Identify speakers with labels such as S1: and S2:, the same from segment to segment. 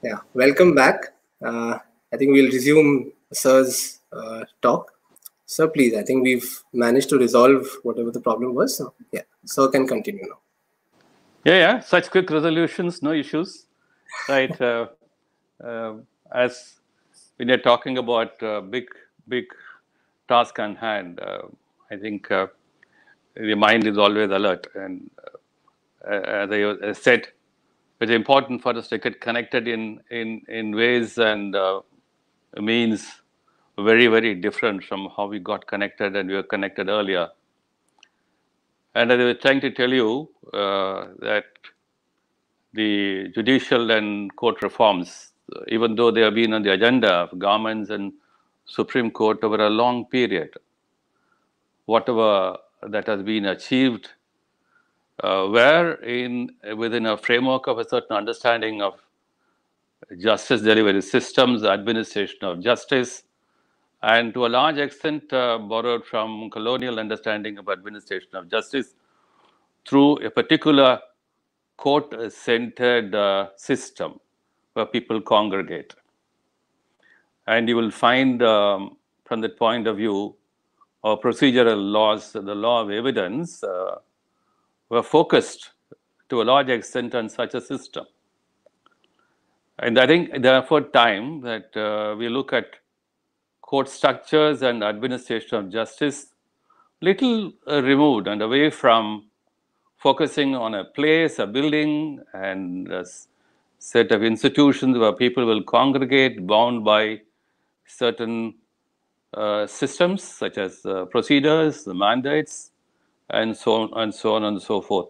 S1: Yeah, welcome back. I think we'll resume Sir's talk. Sir, please, I think we've managed to resolve whatever the problem was. So, yeah, Sir can continue now.
S2: Yeah. Such quick resolutions, no issues, right? As when you're talking about big task on hand, I think the mind is always alert. And as I said, it's important for us to get connected in ways and means very, very different from how we got connected and we were connected earlier. And I was trying to tell you that the judicial and court reforms, even though they have been on the agenda of governments and Supreme Court over a long period, whatever that has been achieved were within a framework of a certain understanding of justice delivery systems, administration of justice, and to a large extent borrowed from colonial understanding of administration of justice through a particular court-centered system where people congregate. And you will find from that point of view, our procedural laws, the law of evidence, were focused to a large extent on such a system. And I think therefore time that we look at court structures and administration of justice little removed and away from focusing on a place, a building, and a set of institutions where people will congregate bound by certain systems such as procedures, the mandates, and so on and so forth.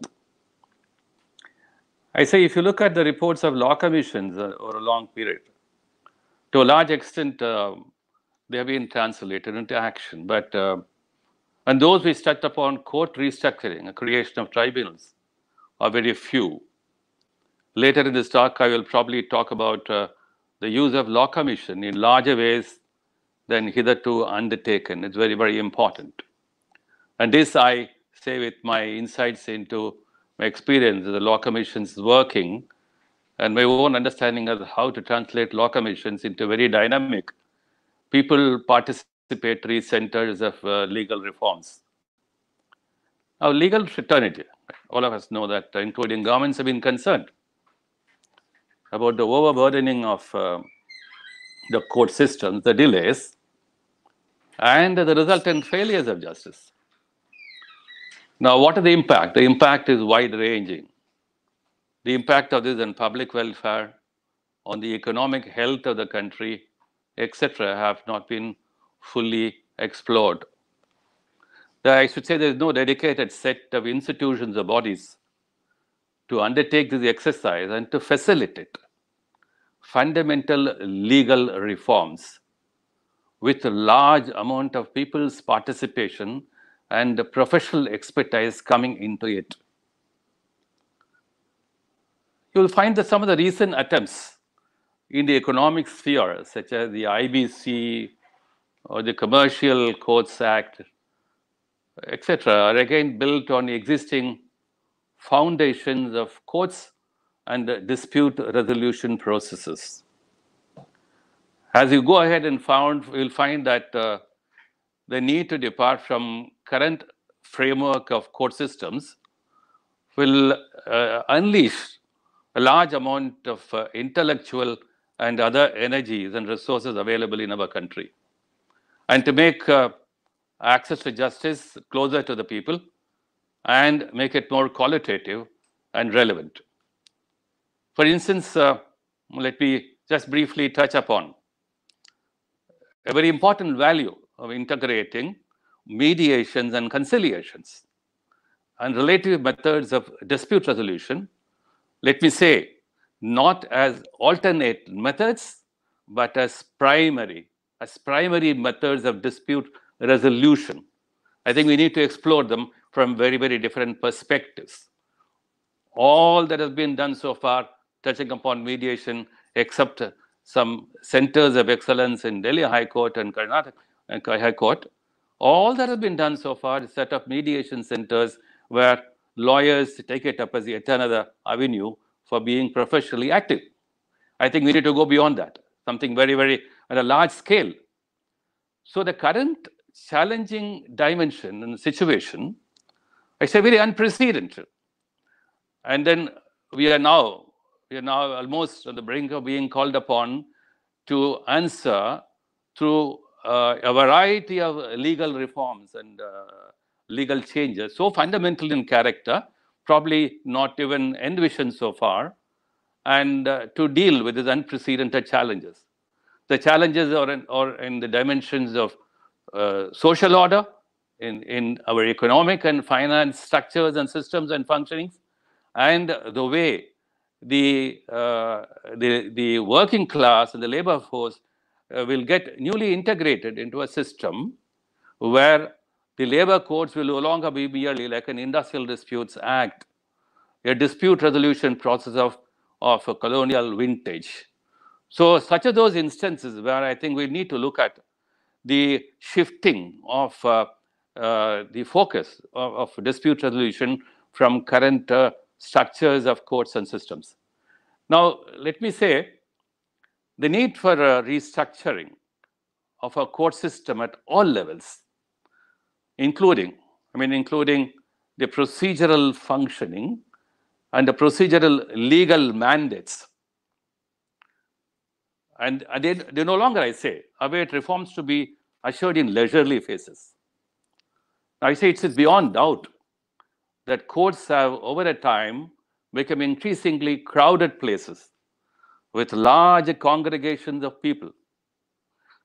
S2: I say if you look at the reports of law commissions over a long period, to a large extent they have been translated into action. But and those which touched upon court restructuring, a creation of tribunals, are very few. Later in this talk, I will probably talk about the use of law commission in larger ways than hitherto undertaken. It's very, very important. And this I say with my insights into my experience of the law commissions working and my own understanding of how to translate law commissions into very dynamic, people participatory centers of legal reforms. Now, legal fraternity, all of us know that, including governments, have been concerned about the overburdening of the court systems, the delays, and the resultant failures of justice. Now, what is the impact? The impact is wide-ranging. The impact of this on public welfare, on the economic health of the country, etc., have not been fully explored. I should say there is no dedicated set of institutions or bodies to undertake this exercise and to facilitate fundamental legal reforms with a large amount of people's participation and professional expertise coming into it. You'll find that some of the recent attempts in the economic sphere, such as the IBC or the Commercial Courts Act, etc., are again built on existing foundations of courts and dispute resolution processes. As you go ahead and you'll find that the need to depart from current framework of court systems will unleash a large amount of intellectual and other energies and resources available in our country. And to make access to justice closer to the people and make it more qualitative and relevant. For instance, let me just briefly touch upon a very important value of integrating mediations and conciliations and relative methods of dispute resolution, let me say, not as alternate methods, but as primary methods of dispute resolution. I think we need to explore them from very, very different perspectives. All that has been done so far, touching upon mediation, except some centers of excellence in Delhi High Court and Karnataka High Court, all that has been done so far is set up mediation centers where lawyers take it up as yet another avenue for being professionally active. I think we need to go beyond that, something very, very at a large scale. So the current challenging dimension and situation, I say very unprecedented. And then we are now almost on the brink of being called upon to answer through a variety of legal reforms and legal changes, so fundamental in character, probably not even envisioned so far, and to deal with these unprecedented challenges. The challenges are in the dimensions of social order, in our economic and finance structures and systems and functionings, and the way the working class and the labor force will get newly integrated into a system where the labor courts will no longer be merely like an industrial disputes act, a dispute resolution process of a colonial vintage. So such are those instances where I think we need to look at the shifting of the focus of dispute resolution from current structures of courts and systems. Now, let me say the need for a restructuring of a court system at all levels, including the procedural functioning and the procedural legal mandates. And they no longer, I say, await reforms to be assured in leisurely phases. I say it's beyond doubt that courts have, over a time, become increasingly crowded places with large congregations of people.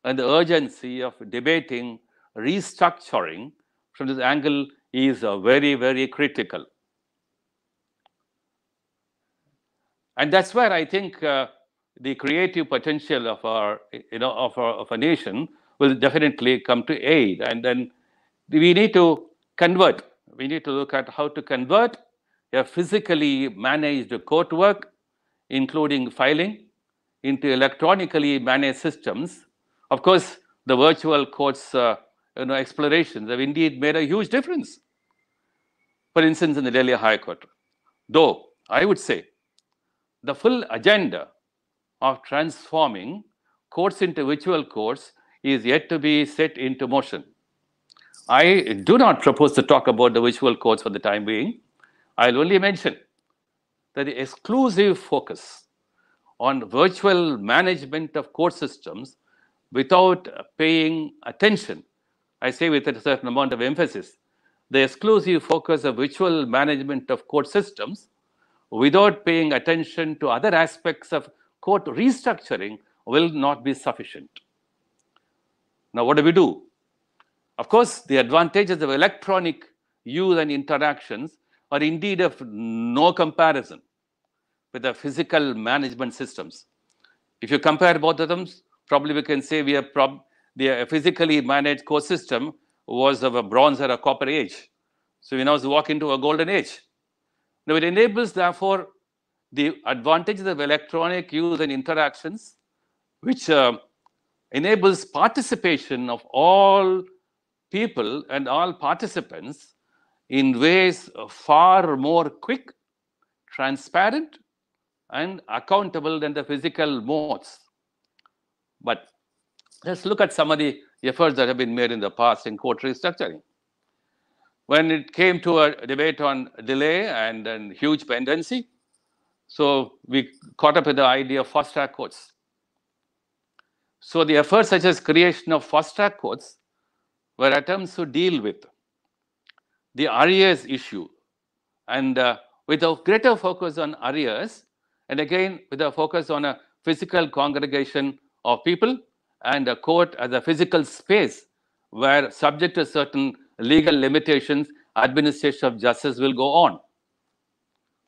S2: And the urgency of debating restructuring from this angle is very, very critical. And that's where I think the creative potential of our, of a nation will definitely come to aid. And then we need to convert. We need to look at how to convert a physically managed court work, including filing, into electronically managed systems. Of course, the virtual courts explorations have indeed made a huge difference. For instance, in the Delhi High Court, though I would say the full agenda of transforming courts into virtual courts is yet to be set into motion. I do not propose to talk about the virtual courts for the time being. I'll only mention that the exclusive focus on virtual management of court systems without paying attention, I say with a certain amount of emphasis, the exclusive focus of virtual management of court systems without paying attention to other aspects of court restructuring will not be sufficient. Now, what do we do? Of course, the advantages of electronic use and interactions are indeed of no comparison with the physical management systems. If you compare both of them, probably we can say the physically managed court system was of a bronze or a copper age. So we now walk into a golden age. Now it enables, therefore, the advantages of electronic use and interactions, which enables participation of all people and all participants in ways far more quick, transparent, and accountable than the physical modes. But let's look at some of the efforts that have been made in the past in court restructuring. When it came to a debate on delay and huge pendency, so we caught up with the idea of fast-track courts. So the efforts such as creation of fast-track courts were attempts to deal with the arrears issue, and with a greater focus on arrears, and again with a focus on a physical congregation of people and a court as a physical space where, subject to certain legal limitations, administration of justice will go on.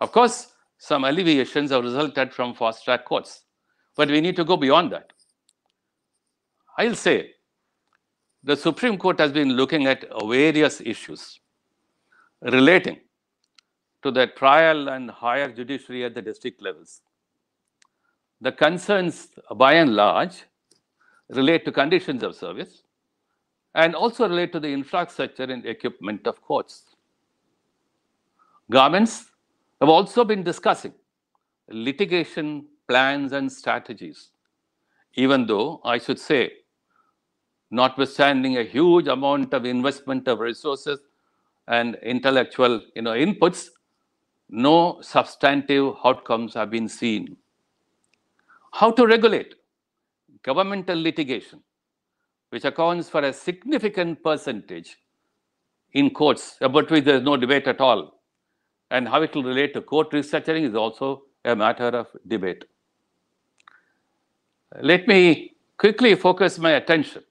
S2: Of course, some alleviations have resulted from fast-track courts, but we need to go beyond that. I'll say the Supreme Court has been looking at various issues relating to the trial and higher judiciary at the district levels. The concerns, by and large, relate to conditions of service and also relate to the infrastructure and equipment of courts. Governments have also been discussing litigation plans and strategies. Even though, I should say, notwithstanding a huge amount of investment of resources and intellectual inputs, no substantive outcomes have been seen. How to regulate governmental litigation, which accounts for a significant percentage in courts, about which there is no debate at all, and how it will relate to court restructuring is also a matter of debate. Let me quickly focus my attention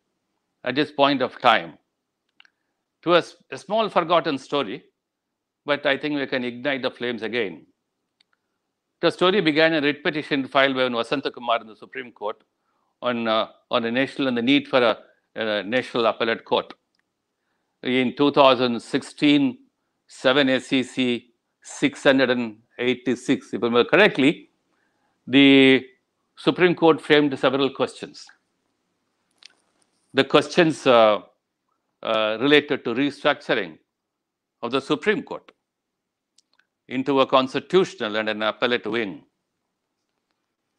S2: at this point of time to a small forgotten story, but I think we can ignite the flames again. The story began a writ petition filed by Vasanta Kumar in the Supreme Court on a national and the need for a national appellate court. In 2016, 7 SEC 686, if I remember correctly, the Supreme Court framed several questions. The questions related to restructuring of the Supreme Court into a constitutional and an appellate wing.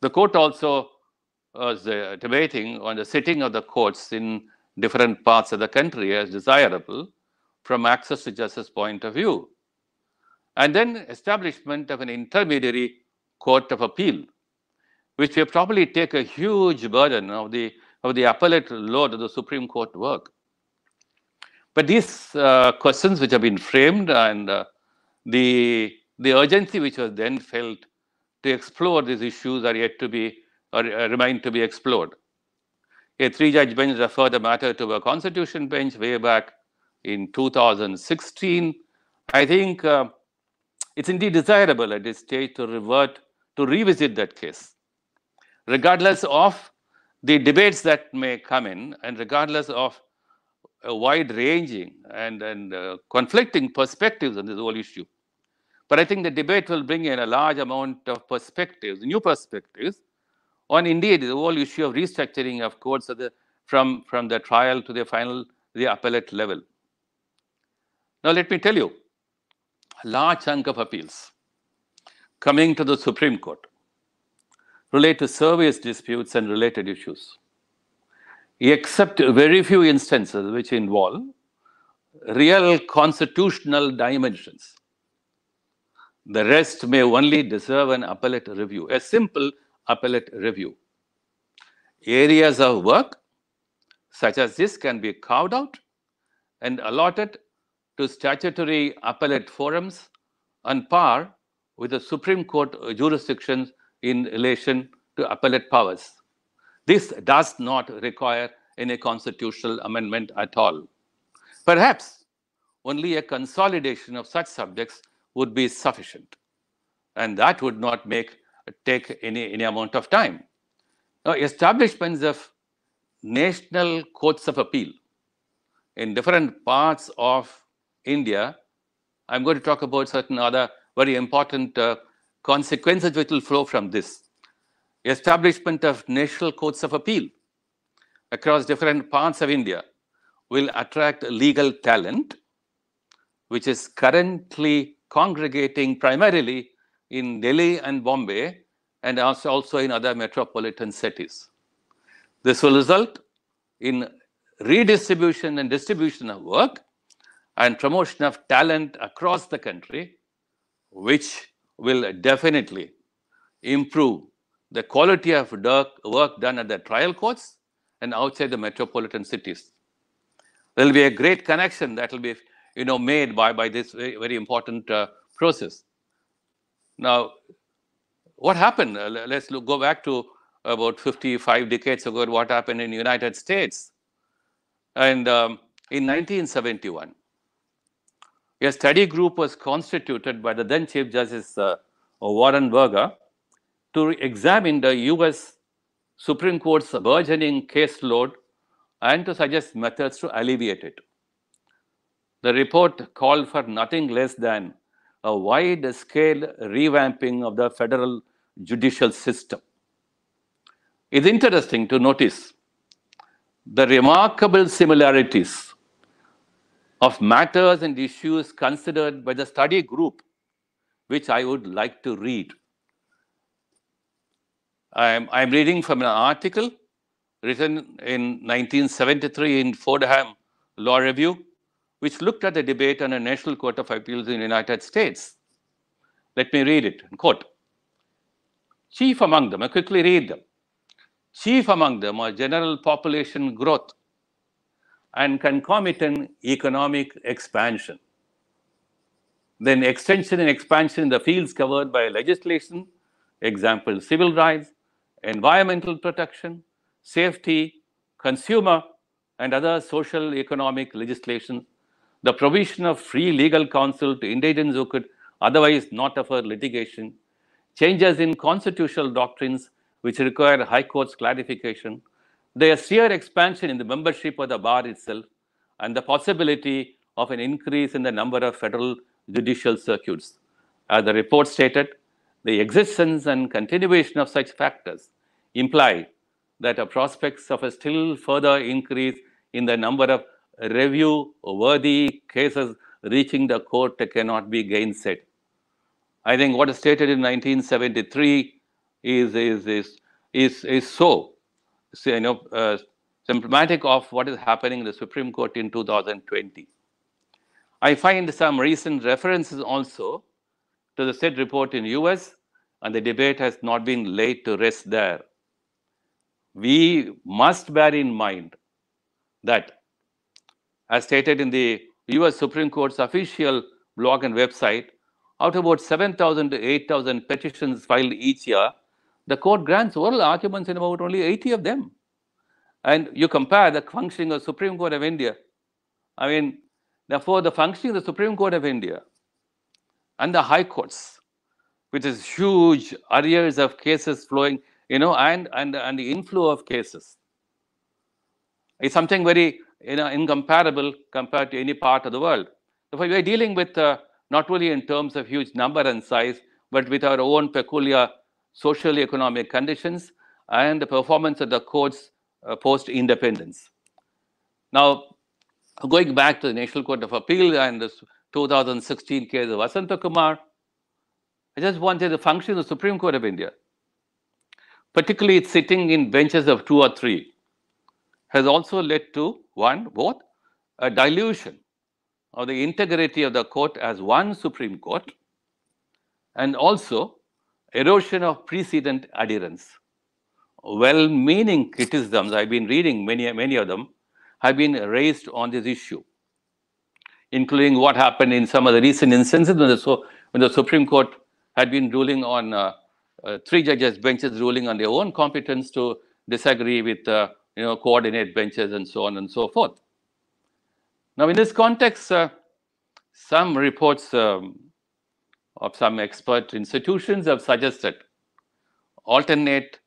S2: The court also was debating on the sitting of the courts in different parts of the country as desirable from access to justice point of view. And then establishment of an intermediary court of appeal, which will probably take a huge burden of the appellate load of the Supreme Court work. But these questions which have been framed and the urgency which was then felt to explore these issues are yet to be, or remain to be explored. A 3-judge bench referred the matter to a constitution bench way back in 2016. I think it's indeed desirable at this stage to revisit that case, regardless of the debates that may come in and regardless of a wide-ranging and conflicting perspectives on this whole issue. But I think the debate will bring in a large amount of perspectives, new perspectives, on indeed the whole issue of restructuring of courts from the trial to the appellate level. Now let me tell you, a large chunk of appeals coming to the Supreme Court relate to service disputes and related issues, except very few instances which involve real constitutional dimensions. The rest may only deserve an appellate review, a simple appellate review. Areas of work such as this can be carved out and allotted to statutory appellate forums on par with the Supreme Court jurisdictions in relation to appellate powers. This does not require any constitutional amendment at all. Perhaps only a consolidation of such subjects would be sufficient, and that would not take any amount of time. Now, establishments of national courts of appeal in different parts of India, I'm going to talk about certain other very important consequences which will flow from this. Establishment of national courts of appeal across different parts of India will attract legal talent, which is currently congregating primarily in Delhi and Bombay, and also in other metropolitan cities. This will result in redistribution and distribution of work and promotion of talent across the country, which will definitely improve the quality of work done at the trial courts and outside the metropolitan cities. There will be a great connection that will be made by this very, very important process. Now, what happened? Let's go back to about 55 decades ago, what happened in the United States. And in 1971, a study group was constituted by the then Chief Justice Warren Burger to examine the US Supreme Court's burgeoning caseload and to suggest methods to alleviate it. The report called for nothing less than a wide-scale revamping of the federal judicial system. It's interesting to notice the remarkable similarities of matters and issues considered by the study group, which I would like to read. I'm reading from an article written in 1973 in Fordham Law Review, which looked at the debate on a National Court of Appeals in the United States. Let me read it. Quote, chief among them, I quickly read them. Chief among them are general population growth and concomitant economic expansion. Then extension and expansion in the fields covered by legislation, example, civil rights, environmental protection, safety, consumer, and other social economic legislation, the provision of free legal counsel to indigents who could otherwise not afford litigation, changes in constitutional doctrines which require high court's clarification, the sheer expansion in the membership of the bar itself, and the possibility of an increase in the number of federal judicial circuits. As the report stated, the existence and continuation of such factors imply that the prospects of a still further increase in the number of review-worthy cases reaching the court cannot be gainsaid. I think what is stated in 1973 is so symptomatic of what is happening in the Supreme Court in 2020. I find some recent references also to the said report in US, and the debate has not been laid to rest there. We must bear in mind that, as stated in the US Supreme Court's official blog and website, out of about 7,000 to 8,000 petitions filed each year, the court grants oral arguments in about only 80 of them. And you compare the functioning of the Supreme Court of India. I mean, therefore, the functioning of the Supreme Court of India and the high courts, which is huge arrears of cases flowing, and the inflow of cases, is something very incomparable compared to any part of the world. Therefore, we are dealing with not only in terms of huge number and size, but with our own peculiar social economic conditions and the performance of the courts post-independence. Now, going back to the National Court of Appeal and the 2016 case of Vasanta Kumar, I just wanted the function of the Supreme Court of India, particularly its sitting in benches of 2 or 3, has also led to both a dilution of the integrity of the court as one Supreme Court, and also erosion of precedent adherence. Well-meaning criticisms, I've been reading many of them, have been raised on this issue, including what happened in some of the recent instances when the Supreme Court had been ruling on 3 judges' benches ruling on their own competence to disagree with coordinate benches and so on and so forth. Now, in this context, some reports of some expert institutions have suggested alternate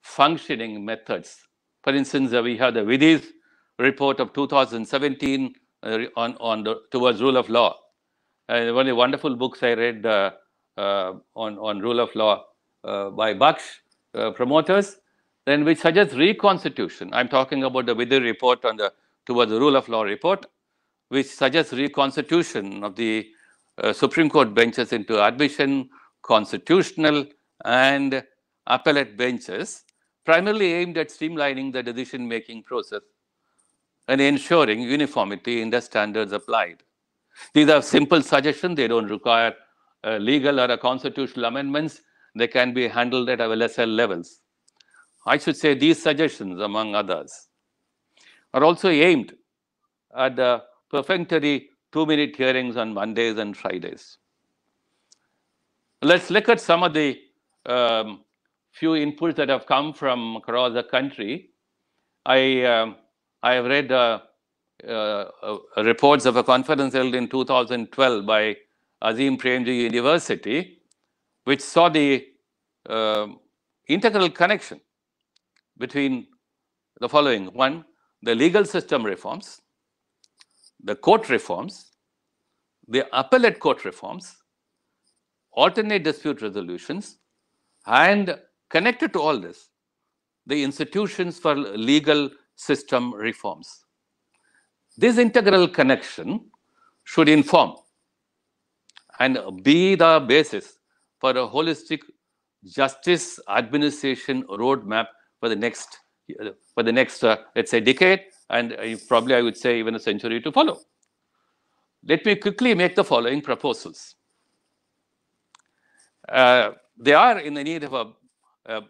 S2: functioning methods. For instance, we have the Vidhi's report of 2017 towards rule of law. One of the wonderful books I read on rule of law by Baksh promoters, then which suggests reconstitution. I'm talking about the Vidhi report towards the rule of law report, which suggests reconstitution of the Supreme Court benches into admission, constitutional, and appellate benches, primarily aimed at streamlining the decision-making process and ensuring uniformity in the standards applied. These are simple suggestions. They don't require legal or constitutional amendments. They can be handled at lesser levels. I should say these suggestions, among others, are also aimed at the perfunctory 2-minute hearings on Mondays and Fridays. Let's look at some of the few inputs that have come from across the country. I have read reports of a conference held in 2012 by Azim Premji University, which saw the integral connection between the following. 1, the legal system reforms, the court reforms, the appellate court reforms, alternate dispute resolutions, and connected to all this, the institutions for legal system reforms. This integral connection should inform and be the basis for a holistic justice administration roadmap for the next, let's say, decade, and probably I would say even a century to follow. Let me quickly make the following proposals. They are in the need of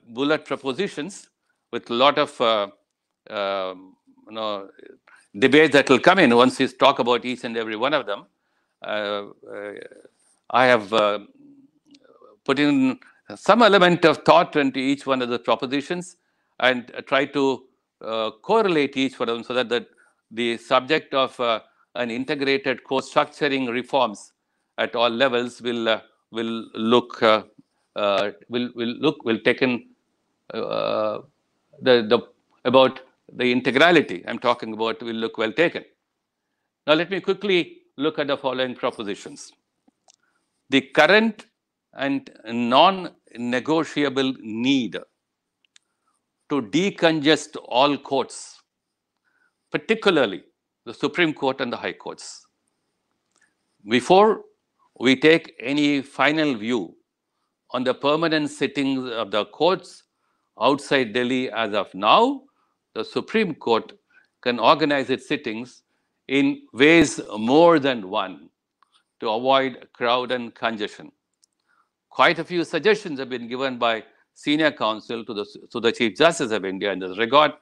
S2: bullet propositions with a lot of debate that will come in once we talk about each and every one of them. I have put in some element of thought into each one of the propositions and try to correlate each one of them so that the subject of an integrated co-structuring reforms at all levels will taken about the integrality I'm talking about will look well taken. Now let me quickly look at the following propositions. The current and non-negotiable need to decongest all courts, particularly the Supreme Court and the High Courts. Before we take any final view on the permanent sittings of the courts outside Delhi as of now, the Supreme Court can organize its sittings in ways more than one to avoid crowd and congestion. Quite a few suggestions have been given by senior counsel to the Chief Justice of India in this regard.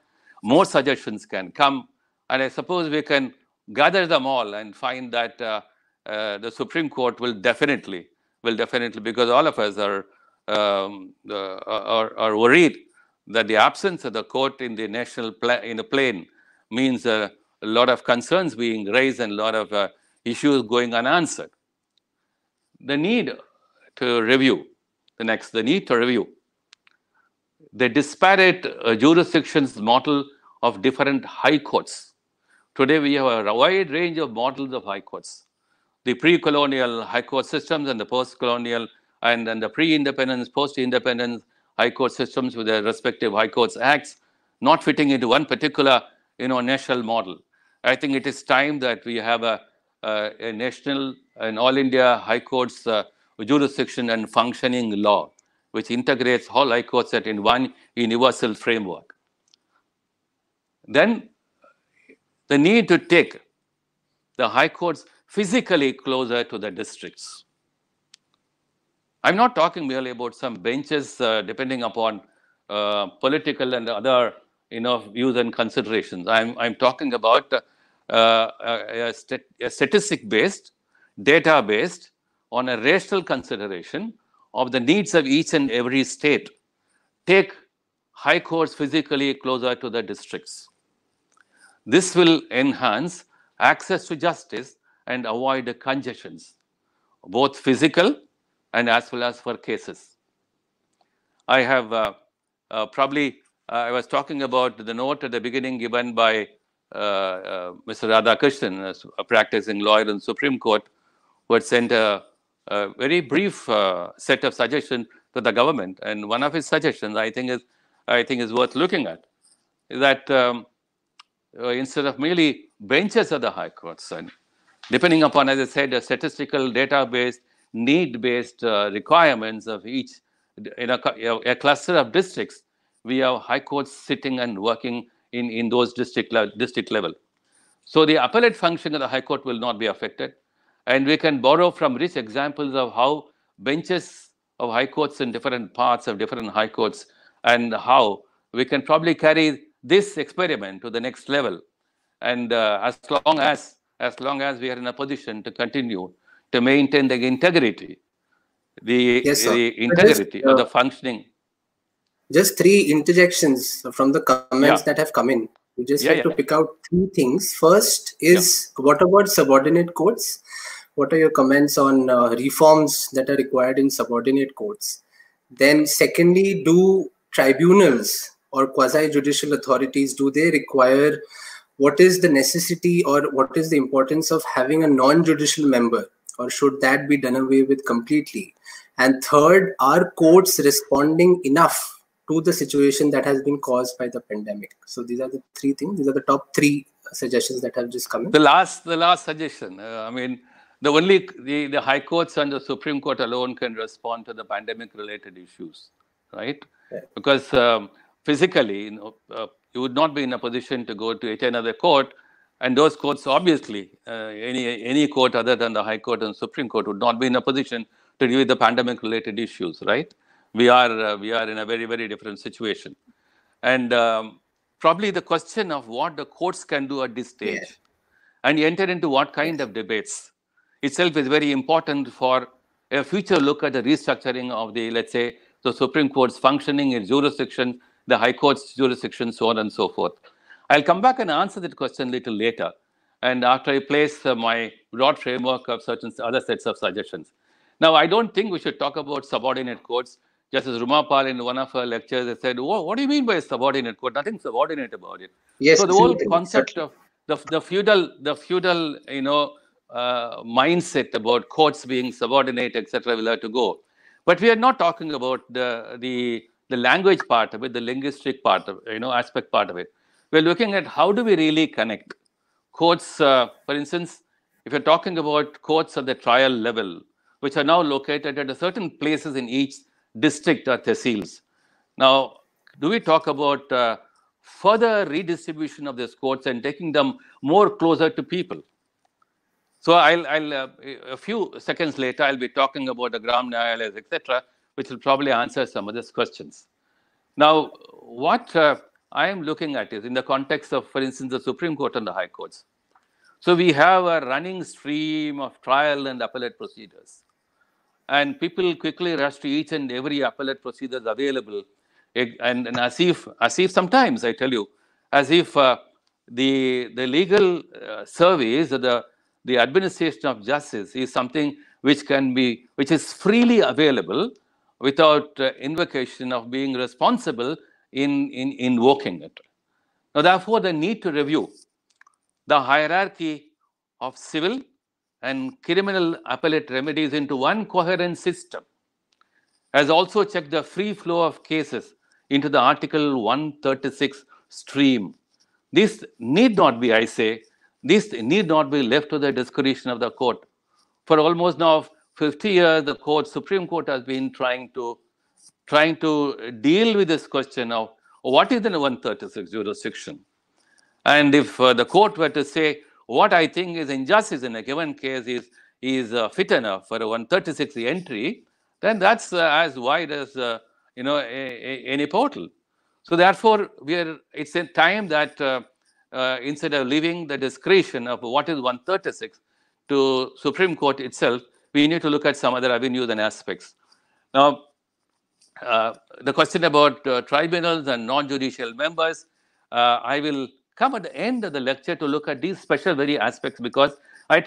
S2: More suggestions can come, and I suppose we can gather them all and find that the Supreme Court will definitely, because all of us are worried that the absence of the court in the national plane means a lot of concerns being raised and a lot of issues going unanswered. The need to review the disparate jurisdictions model of different high courts. Today we have a wide range of models of high courts. The pre-colonial high court systems and the post-colonial and the pre-independence, post-independence high court systems with their respective high courts acts, not fitting into one particular national model. I think it is time that we have a national and all India high courts jurisdiction and functioning law, which integrates all high courts in one universal framework. Then the need to take the high courts physically closer to the districts. I'm not talking merely about some benches depending upon political and other views and considerations. I'm talking about a statistic-based, data-based, on a racial consideration of the needs of each and every state. Take high courts physically closer to the districts. This will enhance access to justice and avoid the congestions, both physical and as well as for cases. I have I was talking about the note at the beginning given by Mr. Radhakrishnan, a practicing lawyer in the Supreme Court, who had sent a very brief set of suggestions to the government. And one of his suggestions, I think is worth looking at, is that instead of merely benches of the high courts, and depending upon, as I said, a statistical database, need-based requirements of each, in a cluster of districts, we have high courts sitting and working in those district level. So the appellate function of the high court will not be affected. And we can borrow from rich examples of how benches of high courts in different parts of different high courts, and how we can probably carry this experiment to the next level. And as long as we are in a position to continue to maintain the integrity, of the functioning.
S1: Just 3 interjections from the comments that have come in. We just have to pick out 3 things. First is, what about subordinate courts? What are your comments on reforms that are required in subordinate courts? Then secondly, do tribunals or quasi-judicial authorities, do they require, what is the necessity or what is the importance of having a non-judicial member, or should that be done away with completely? And third, are courts responding enough to the situation that has been caused by the pandemic? So these are the 3 things. These are the top 3 suggestions that have just come in.
S2: The last suggestion, I mean, the High Courts and the Supreme Court alone can respond to the pandemic-related issues. right? Because physically, you would not be in a position to go to yet another court, and those courts, obviously, any court other than the High Court and Supreme Court would not be in a position to deal with the pandemic-related issues, right? We are in a very, very different situation, and probably the question of what the courts can do at this stage, and enter into what kind of debates itself is very important for a future look at the restructuring of the, let's say, the Supreme Court's functioning, its jurisdiction, the High Court's jurisdiction, so on and so forth. I'll come back and answer that question a little later, and after I place my broad framework of certain other sets of suggestions. Now, I don't think we should talk about subordinate courts. Just as Rumapal in one of her lectures has said, what do you mean by a subordinate court? Nothing subordinate about it.
S1: Yes,
S2: so the whole concept of the feudal, mindset about courts being subordinate, etc., will have to go. But we are not talking about the language part of it, the linguistic part of aspect part of it. We're looking at how do we really connect courts. For instance, if you're talking about courts at the trial level, which are now located at certain places in each district or tehsils. Now, do we talk about further redistribution of these courts and taking them more closer to people? So I'll a few seconds later, I'll be talking about the Gram Nyayalayas, etc., which will probably answer some of these questions. Now, what I am looking at is in the context of, for instance, the Supreme Court and the High Courts. So we have a running stream of trial and appellate procedures. And people quickly rush to each and every appellate procedure available. And as if sometimes, I tell you, as if the legal service, the administration of justice is something which is freely available without invocation of being responsible in invoking it. Now, therefore, the need to review the hierarchy of civil and criminal appellate remedies into one coherent system has also checked the free flow of cases into the Article 136 stream. This need not be, I say, this need not be left to the discretion of the court. For almost now 50 years, the Supreme Court has been trying to deal with this question of what is the 136 jurisdiction. And if the court were to say, what I think is injustice in a given case is fit enough for a 136 entry, then that's as wide as any portal. So therefore, it's a time that instead of leaving the discretion of what is 136 to Supreme Court itself, we need to look at some other avenues and aspects. Now, the question about tribunals and non-judicial members, I will come at the end of the lecture to look at these special very aspects, because I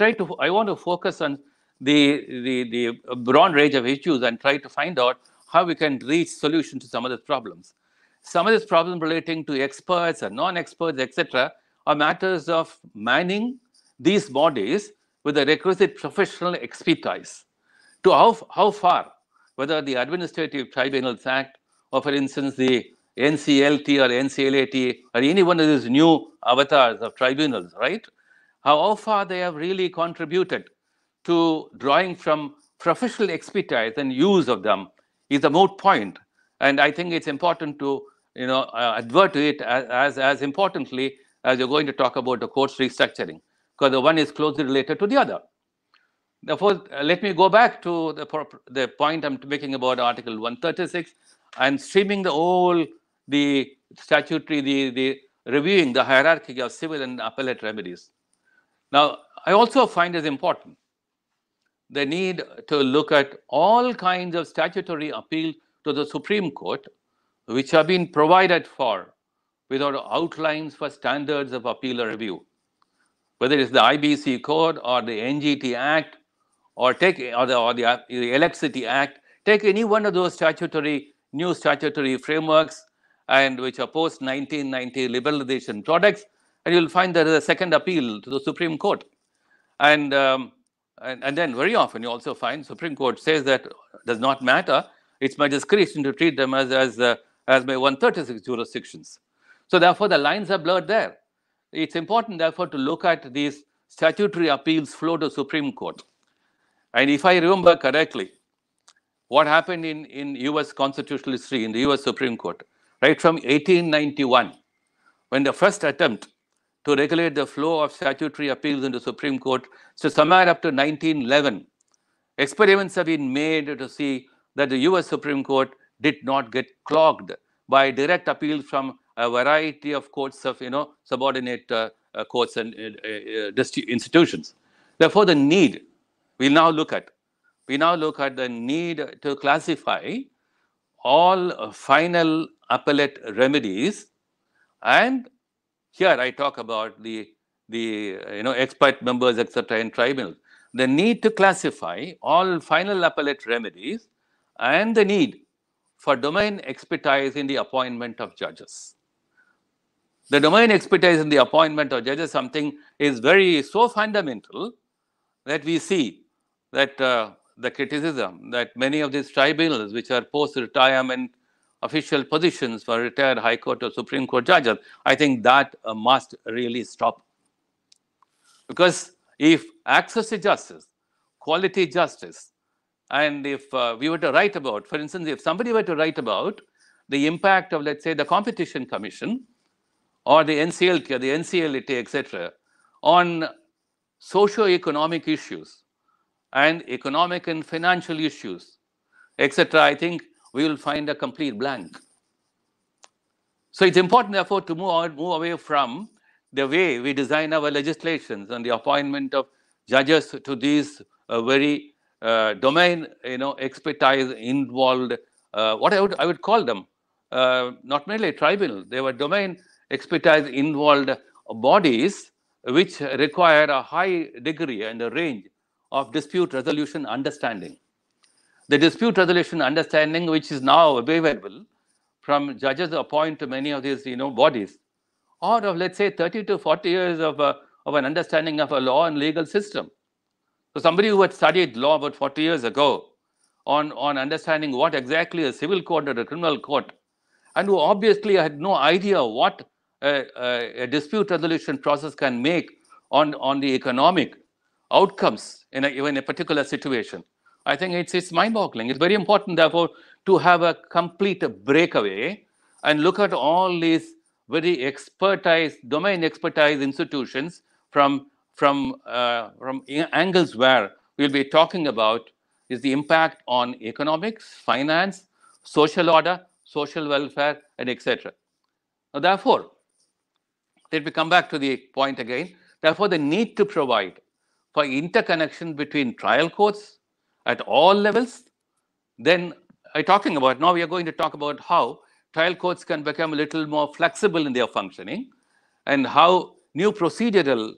S2: want to focus on the broad range of issues and try to find out how we can reach solutions to some of these problems. Some of these problems relating to experts and non-experts, etc., are matters of manning these bodies with the requisite professional expertise. To how far, whether the Administrative Tribunals Act or, for instance, the NCLT or NCLAT or any one of these new avatars of tribunals, right? How far they have really contributed to drawing from professional expertise and use of them is a moot point. And I think it's important to advert to it as importantly as you're going to talk about the court's restructuring, because the one is closely related to the other. Therefore, let me go back to the point I'm making about Article 136 and streaming the statutory, the reviewing the hierarchy of civil and appellate remedies. Now, I also find it important the need to look at all kinds of statutory appeal to the Supreme Court, which have been provided for without outlines for standards of appeal or review. Whether it's the IBC Code or the NGT Act or the Electricity Act, take any one of those new statutory frameworks and which are post-1990 liberalization products, and you'll find there is a second appeal to the Supreme Court. And then very often you also find Supreme Court says that does not matter, it's my discretion to treat them as my 136 jurisdictions. So therefore, the lines are blurred there. It's important, therefore, to look at these statutory appeals flow to Supreme Court. And if I remember correctly, what happened in US constitutional history, in the US Supreme Court, right from 1891, when the first attempt to regulate the flow of statutory appeals in the Supreme Court, so somewhere up to 1911, experiments have been made to see that the US Supreme Court did not get clogged by direct appeals from a variety of courts of, subordinate courts and institutions. Therefore, the need we now look at the need to classify all final appellate remedies, and here I talk about the expert members, etc., in tribunals. The need to classify all final appellate remedies and the need for domain expertise in the appointment of judges. The domain expertise in the appointment of judges, something is so fundamental that we see that the criticism that many of these tribunals, which are post-retirement official positions for retired High Court or Supreme Court judges, I think that must really stop. Because if access to justice, quality justice, and if we were to write about, for instance, if somebody were to write about the impact of, let's say, the Competition Commission or the NCLT or the NCLT, etc., on socio-economic issues and economic and financial issues, etc., I think we will find a complete blank. So it's important, therefore, to move away from the way we design our legislations and the appointment of judges to these very domain, expertise involved, what I would call them, not merely tribunal, they were domain expertise involved bodies which require a high degree and a range of dispute resolution understanding. The dispute resolution understanding, which is now available from judges appointed to many of these bodies, or of, let's say, 30 to 40 years of an understanding of a law and legal system. So somebody who had studied law about 40 years ago on understanding what exactly a civil court or a criminal court, and who obviously had no idea what a dispute resolution process can make on the economic outcomes in a particular situation. I think it's mind-boggling. It's very important, therefore, to have a complete breakaway and look at all these very domain expertise institutions from angles where we'll be talking about is the impact on economics, finance, social order, social welfare, and etc. Now, therefore, let me come back to the point again. Therefore, the need to provide for interconnection between trial courts at all levels. Then now we are going to talk about how trial courts can become a little more flexible in their functioning, and how new procedural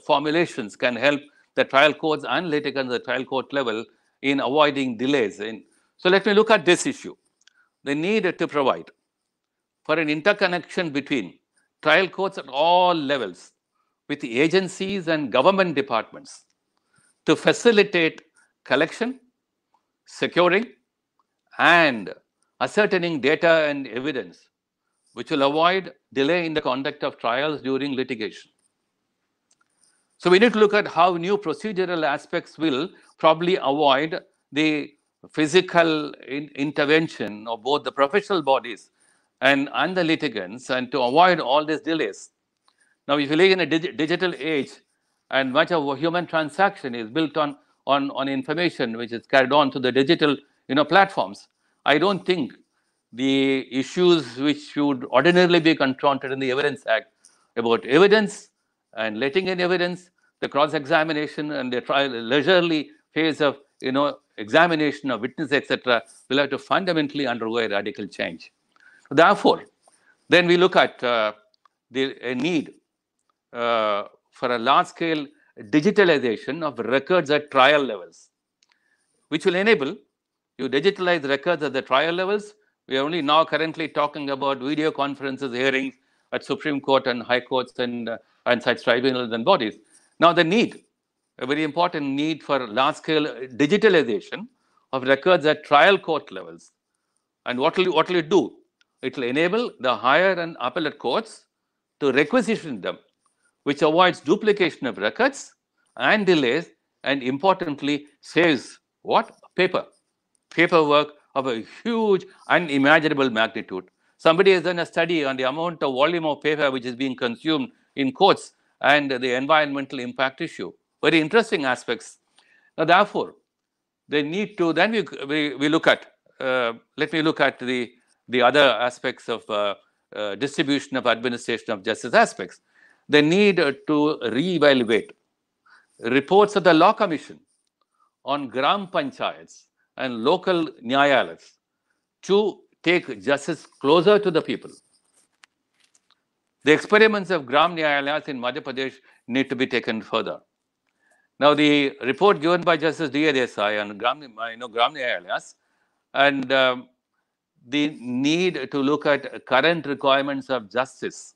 S2: formulations can help the trial courts and litigants at the trial court level in avoiding delays. So let me look at this issue. The need to provide for an interconnection between trial courts at all levels with the agencies and government departments to facilitate collection, securing, and ascertaining data and evidence, which will avoid delay in the conduct of trials during litigation. So we need to look at how new procedural aspects will probably avoid the physical intervention of both the professional bodies and the litigants, and to avoid all these delays. Now, if you live in a digital age, and much of human transaction is built on information which is carried on to the digital platforms, I don't think the issues which should ordinarily be confronted in the Evidence Act about evidence and letting in evidence, the cross-examination and the leisurely phase of examination of witnesses, etc., will have to fundamentally undergo a radical change. Therefore, then we look at the need for a large-scale digitalization of records at trial levels, which will enable you digitalize records at the trial levels. We are only now currently talking about video conferences, hearings at Supreme Court and High Courts and such tribunals and bodies. Now, a very important need for large-scale digitalization of records at trial court levels. And what will it do? It will enable the higher and appellate courts to requisition them, which avoids duplication of records and delays, and importantly, saves what? Paper. paperwork of a huge, unimaginable magnitude. Somebody has done a study on the amount of volume of paper which is being consumed in courts and the environmental impact issue. Very interesting aspects. Now, therefore, they need to, then we look at, let me look at the other aspects of distribution of administration of justice aspects. They need to re-evaluate reports of the Law Commission on Gram Panchayats and local Nyayalayas to take justice closer to the people. The experiments of Gram Nyayalayas in Madhya Pradesh need to be taken further. Now, the report given by Justice D.A. Desai on Gram Nyayalayas and the need to look at current requirements of justice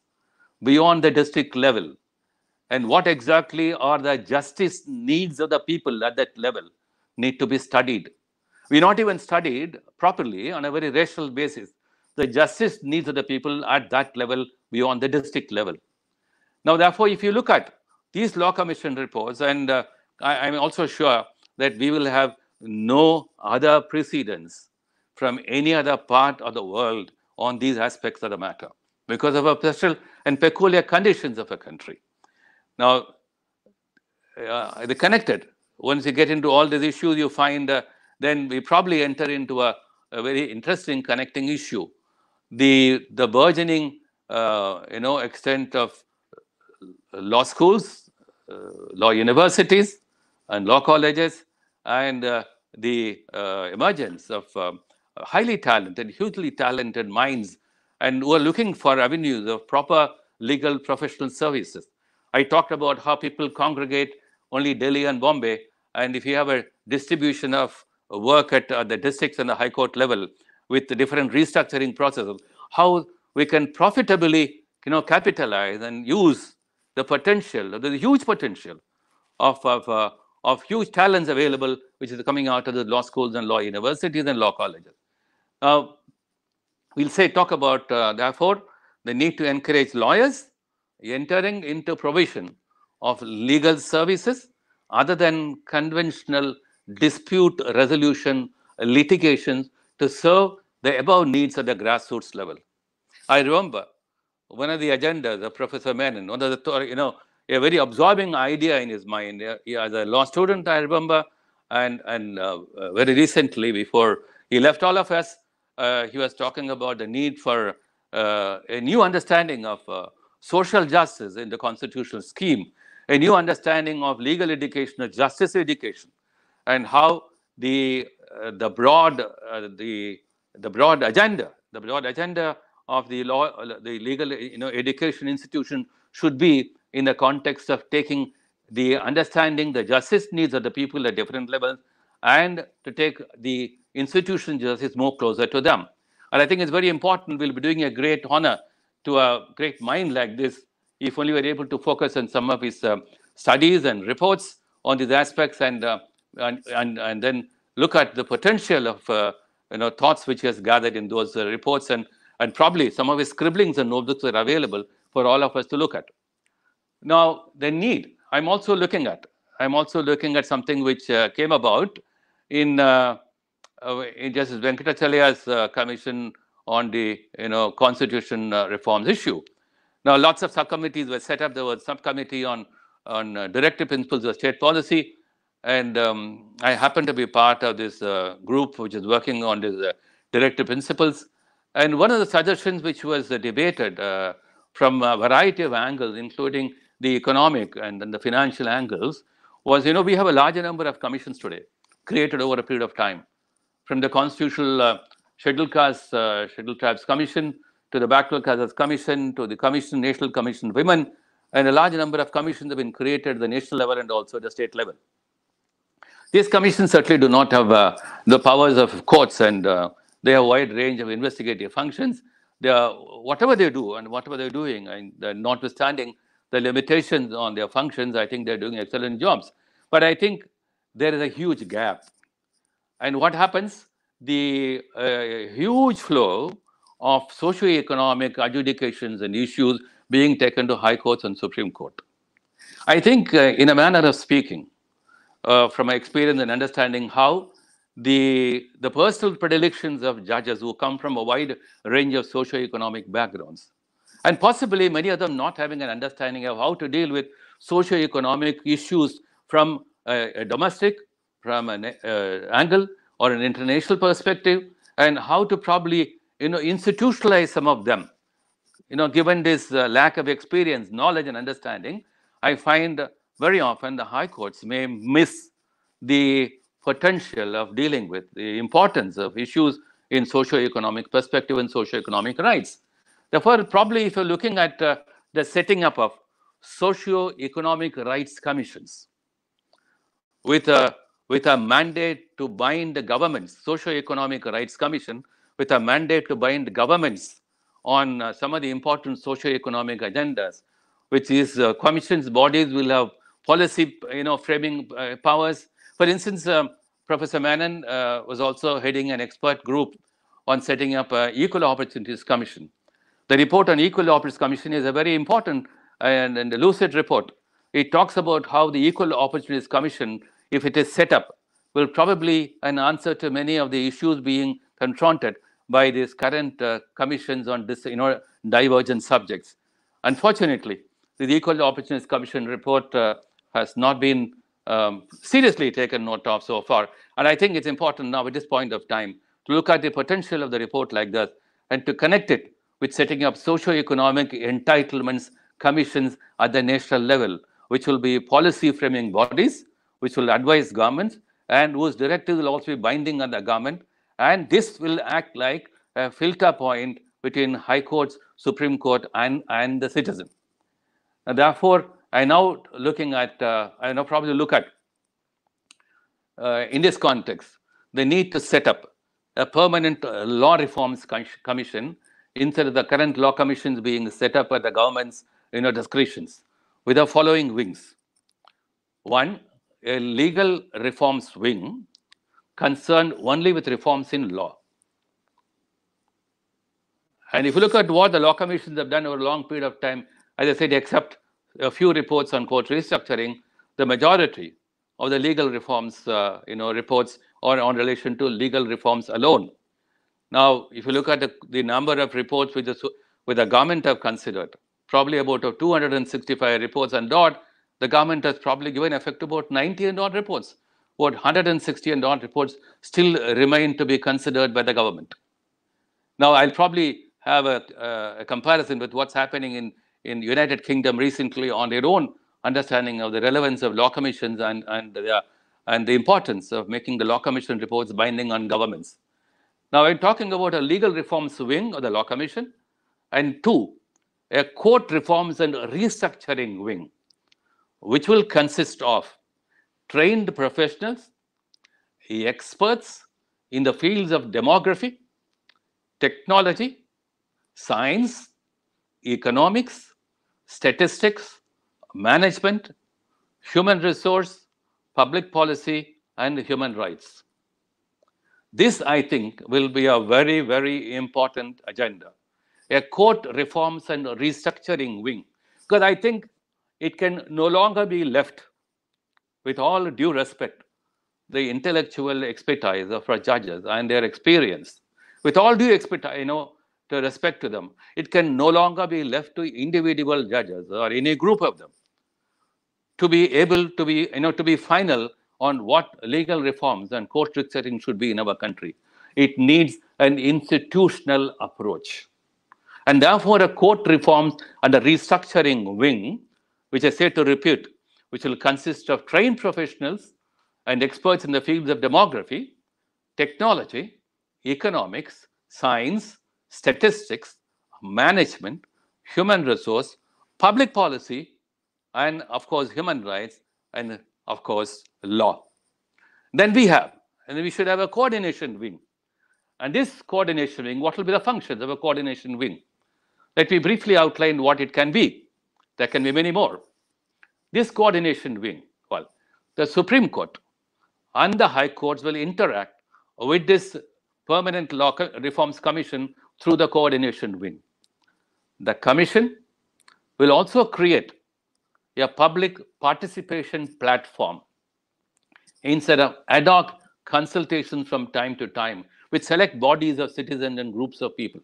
S2: beyond the district level and what exactly are the justice needs of the people at that level need to be studied. We not even studied properly on a very rational basis the justice needs of the people at that level beyond the district level. Now, therefore, if you look at these Law Commission reports, and I'm also sure that we will have no other precedents from any other part of the world on these aspects of the matter because of our special and peculiar conditions of a country. Now, they're connected. Once you get into all these issues, you find then we probably enter into a very interesting connecting issue. The burgeoning extent of law schools, law universities, and law colleges, and the emergence of highly talented, hugely talented minds, and who are looking for avenues of proper legal professional services. I talked about how people congregate only Delhi and Bombay, and if you have a distribution of work at the districts and the High Court level with the different restructuring processes, how we can profitably capitalize and use the potential, the huge potential of huge talents available, which is coming out of the law schools and law universities and law colleges. Now, we'll talk about, therefore, the need to encourage lawyers entering into provision of legal services other than conventional dispute resolution litigations to serve the above needs at the grassroots level. I remember one of the agendas of Professor Menon, one of the, a very absorbing idea in his mind. As a law student, I remember, and very recently, before he left all of us, he was talking about the need for a new understanding of social justice in the constitutional scheme, a new understanding of legal education, of justice education, and how the broad agenda of the law, the legal education institution should be in the context of taking the understanding the justice needs of the people at different levels and to take the institution justice more closer to them. And I think it's very important. We'll be doing a great honor to a great mind like this if only we're able to focus on some of his studies and reports on these aspects and then look at the potential of thoughts which he has gathered in those reports and probably some of his scribblings and notebooks are available for all of us to look at. Now, the need, I'm also looking at something which came about in Justice Venkatacharya's commission on the constitution reforms issue. Now, lots of subcommittees were set up. There was a subcommittee on directive principles of state policy, and I happen to be part of this group which is working on these directive principles. And one of the suggestions which was debated from a variety of angles, including the economic and the financial angles, was, we have a larger number of commissions today created over a period of time, from the Constitutional Scheduled Castes, Scheduled Tribes Commission, to the Backward Castes Commission, to the Commission, National Commission of Women, and a large number of commissions have been created at the national level and also the state level. These commissions certainly do not have the powers of courts, and they have a wide range of investigative functions. They are, whatever they do and whatever they're doing, and notwithstanding the limitations on their functions, I think they're doing excellent jobs. But I think there is a huge gap. And what happens? The huge flow of socio-economic adjudications and issues being taken to high courts and Supreme Court. I think, in a manner of speaking, from my experience and understanding how the personal predilections of judges who come from a wide range of socio-economic backgrounds, and possibly many of them not having an understanding of how to deal with socio-economic issues from a domestic, from an angle or an international perspective, and how to probably institutionalize some of them. Given this lack of experience, knowledge, and understanding, I find very often the high courts may miss the potential of dealing with the importance of issues in socio-economic perspective and socio-economic rights. Therefore, probably if you're looking at the setting up of socio-economic rights commissions with a mandate to bind the governments, socio-economic rights commission with a mandate to bind governments on some of the important socio-economic agendas, which is commissions bodies will have policy framing powers. For instance, Professor Menon was also heading an expert group on setting up an Equal Opportunities Commission. The report on Equal Opportunities Commission is a very important and lucid report. It talks about how the Equal Opportunities Commission, if it is set up, will probably an answer to many of the issues being confronted by these current commissions on this, divergent subjects. Unfortunately, the Equal Opportunities Commission report has not been seriously taken note of so far. And I think it's important now at this point of time to look at the potential of the report like that and to connect it with setting up socio-economic entitlements commissions at the national level, which will be policy framing bodies, which will advise governments, and whose directives will also be binding on the government. And this will act like a filter point between High Courts, Supreme Court, and the citizen. And therefore, I now looking at, I now probably look at, in this context, the need to set up a permanent law reforms commission instead of the current law commissions being set up at the government's discretions, with the following wings. One, a legal reforms wing concerned only with reforms in law. And if you look at what the law commissions have done over a long period of time, as I said, except a few reports on court restructuring, the majority of the legal reforms, reports are on relation to legal reforms alone. Now, if you look at the number of reports which the government have considered, probably about 265 reports and odd, the government has probably given effect to about 90 and odd reports. About 160 and odd reports still remain to be considered by the government. Now, I'll probably have a comparison with what's happening in United Kingdom recently on their own understanding of the relevance of law commissions and the importance of making the law commission reports binding on governments. Now, I'm talking about a legal reforms wing of the law commission, and two, a court reforms and restructuring wing, which will consist of trained professionals, experts in the fields of demography, technology, science, economics, statistics, management, human resource, public policy, and human rights. This, I think, will be a very, very important agenda. A court reforms and restructuring wing, because I think it can no longer be left, with all due respect, the intellectual expertise of our judges and their experience, with all due expertise, to respect to them, it can no longer be left to individual judges or any group of them to be able to be, to be final on what legal reforms and court restructuring should be in our country. It needs an institutional approach. And therefore, a court reforms and a restructuring wing, which I say to repeat, which will consist of trained professionals and experts in the fields of demography, technology, economics, science, statistics, management, human resource, public policy, and of course, human rights, and of course, law. Then we should have a coordination wing. And this coordination wing, what will be the functions of a coordination wing? Let me briefly outline what it can be. There can be many more. This coordination wing, well, the Supreme Court and the High Courts will interact with this Permanent Law Reforms Commission through the coordination wing. The commission will also create a public participation platform instead of ad hoc consultations from time to time with select bodies of citizens and groups of people,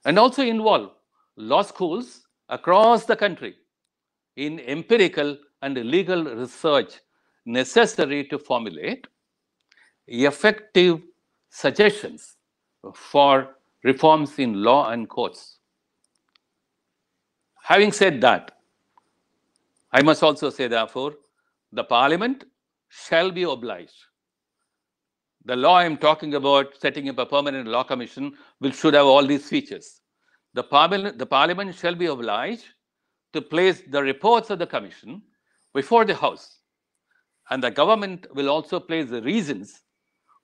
S2: and also involve law schools across the country in empirical and legal research necessary to formulate effective suggestions for reforms in law and courts. Having said that, I must also say, therefore, the Parliament shall be obliged. The law I'm talking about, setting up a permanent law commission, should have all these features. The Parliament shall be obliged to place the reports of the commission before the House, and the government will also place the reasons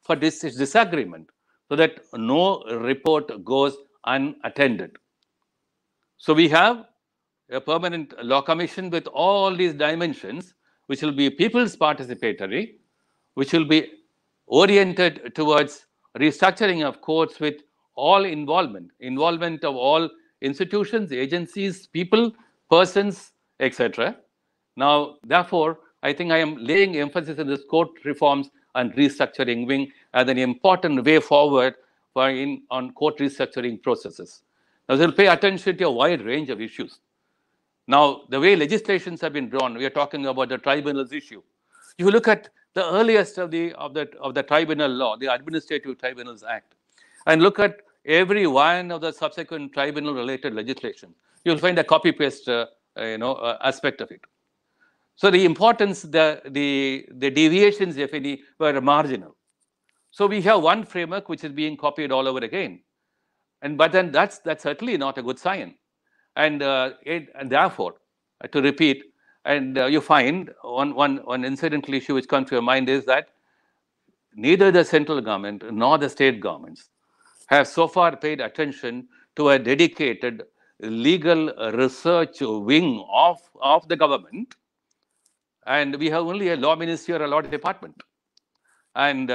S2: for this disagreement so that no report goes unattended. So we have a permanent law commission with all these dimensions, which will be people's participatory, which will be oriented towards restructuring of courts with all involvement of all institutions, agencies, people, persons, etc. Now, therefore, I think I am laying emphasis on this court reforms and restructuring wing as an important way forward on court restructuring processes. Now, we'll pay attention to a wide range of issues. Now, the way legislations have been drawn, we are talking about the tribunals issue. If you look at the earliest of the tribunal law, the Administrative Tribunals Act, and look at every one of the subsequent tribunal-related legislation, you'll find a copy-paste aspect of it. So the importance, the deviations, if any, were marginal. So we have one framework which is being copied all over again, but then that's certainly not a good sign. And therefore, to repeat, and you find one incidental issue which comes to your mind is that neither the central government nor the state governments have so far paid attention to a dedicated legal research wing of the government. And we have only a law ministry or a law department. And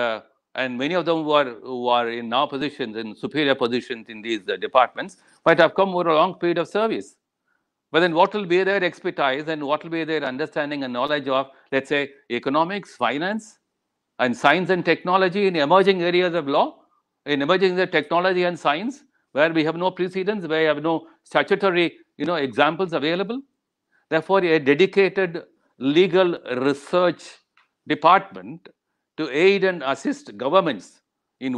S2: many of them who are in now positions, in superior positions in these departments, might have come over a long period of service. But then what will be their expertise and what will be their understanding and knowledge of, let's say, economics, finance, and science and technology in emerging areas of law, in emerging technology and science, where we have no precedents, where we have no statutory examples available. Therefore, a dedicated legal research department to aid and assist governments in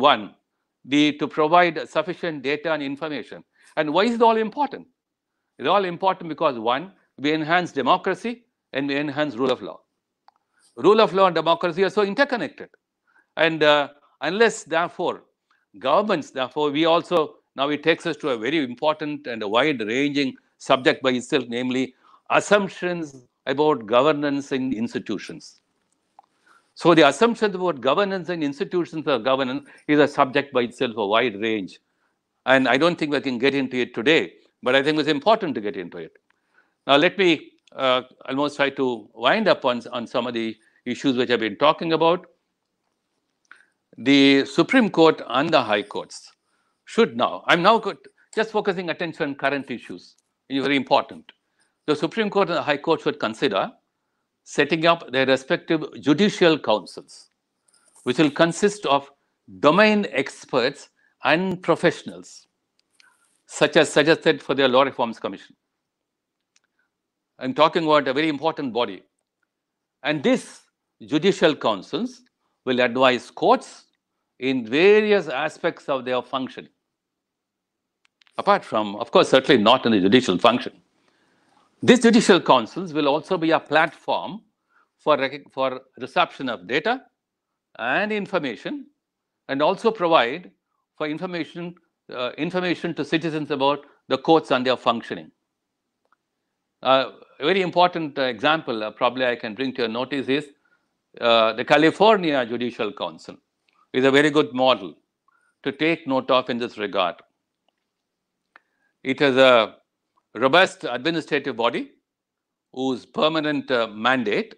S2: to provide sufficient data and information. And why is it all important? It's all important because, one, we enhance democracy and we enhance rule of law. Rule of law and democracy are so interconnected. And unless, therefore, governments, we also, now it takes us to a very important and a wide-ranging subject by itself, namely assumptions about governance in institutions. So the assumptions about governance and institutions of governance is a subject by itself, a wide range. And I don't think we can get into it today, but I think it's important to get into it. Now, let me almost try to wind up on some of the issues which I've been talking about. The Supreme Court and the High Courts should now, I'm now just focusing attention on current issues, it's very important. The Supreme Court and the High Court should consider setting up their respective judicial councils, which will consist of domain experts and professionals, such as suggested for their Law Reforms Commission. I'm talking about a very important body. And these judicial councils will advise courts in various aspects of their function. Apart from, of course, certainly not in the judicial function. These judicial councils will also be a platform for reception of data and information, and also provide for information to citizens about the courts and their functioning. A very important example probably I can bring to your notice is the California Judicial Council is a very good model to take note of in this regard. It is a robust administrative body whose permanent mandate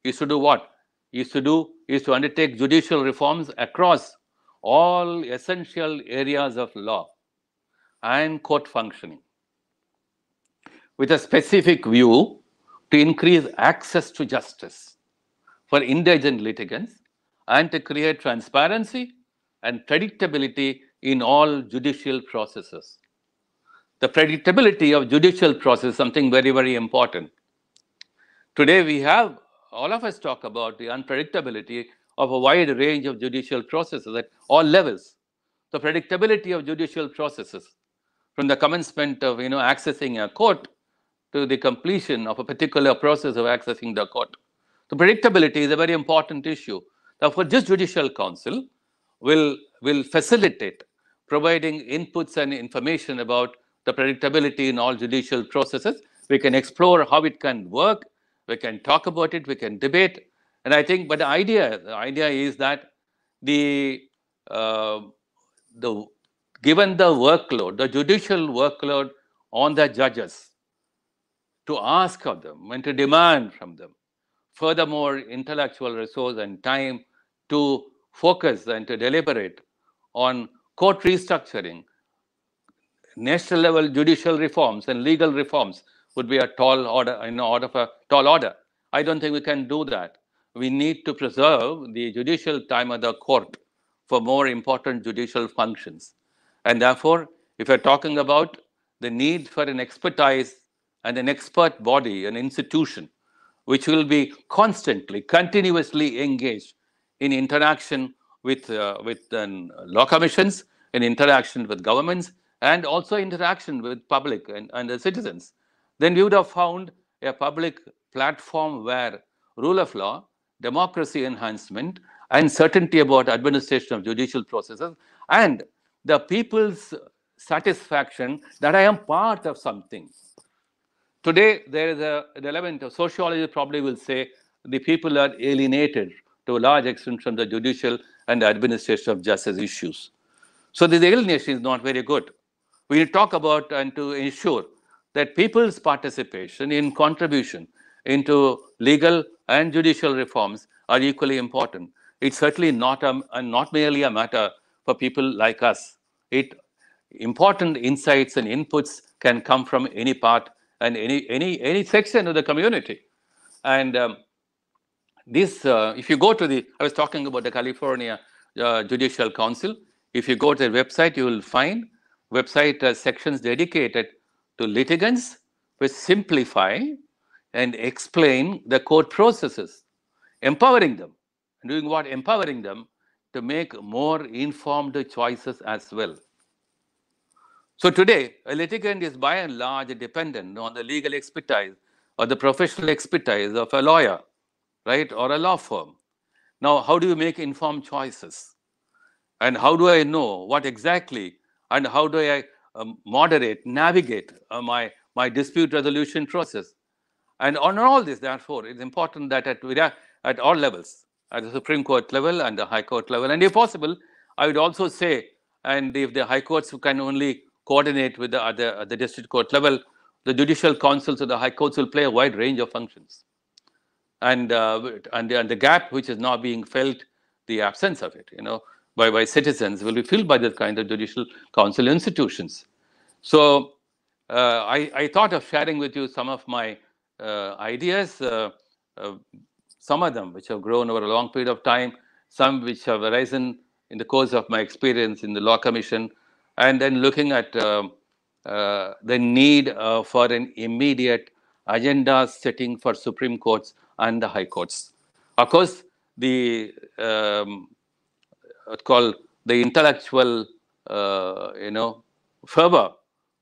S2: is to do what? Is to undertake judicial reforms across all essential areas of law and court functioning, with a specific view to increase access to justice for indigent litigants and to create transparency and predictability in all judicial processes. The predictability of judicial process is something very, very important. Today we have, all of us talk about the unpredictability of a wide range of judicial processes at all levels. The predictability of judicial processes, from the commencement of accessing a court to the completion of a particular process of accessing the court. So predictability is a very important issue. Therefore, this Judicial Council will facilitate providing inputs and information about the predictability in all judicial processes. We can explore how it can work, we can talk about it, we can debate. And I think, but the idea is that given the workload, the judicial workload on the judges, to ask of them and to demand from them, furthermore, intellectual resource and time to focus and to deliberate on court restructuring, national level judicial reforms and legal reforms would be a tall order, tall order. I don't think we can do that. We need to preserve the judicial time of the court for more important judicial functions. And therefore, if we're talking about the need for an expertise and an expert body, an institution, which will be constantly, continuously engaged in interaction with law commissions, in interaction with governments, and also interaction with public and the citizens, then we would have found a public platform where rule of law, democracy enhancement, and certainty about administration of judicial processes, and the people's satisfaction that I am part of something. Today, there is an element of sociology probably will say the people are alienated to a large extent from the judicial and the administration of justice issues. So this alienation is not very good. We talk about and to ensure that people's participation in contribution into legal and judicial reforms are equally important. It's certainly not merely a matter for people like us. Important insights and inputs can come from any part and any section of the community. And if you go to I was talking about the California Judicial Council. If you go to their website, you will find website sections dedicated to litigants, which simplify and explain the court processes, empowering them. And doing what? Empowering them to make more informed choices as well. So today, a litigant is by and large dependent on the legal expertise or the professional expertise of a lawyer, right, or a law firm. Now, how do you make informed choices? And how do I know what exactly, and how do I navigate my dispute resolution process? And on all this, therefore, it's important that at all levels, at the Supreme Court level and the High Court level, and if possible, I would also say, and if the High Courts can only coordinate with the district court level, the judicial councils of the high courts will play a wide range of functions. And the gap which is now being felt, the absence of it, by citizens, will be filled by this kind of judicial council institutions. So I thought of sharing with you some of my ideas, some of them which have grown over a long period of time, some which have arisen in the course of my experience in the Law Commission, and then looking at the need for an immediate agenda setting for Supreme Courts and the High Courts. Of course, the intellectual, fervor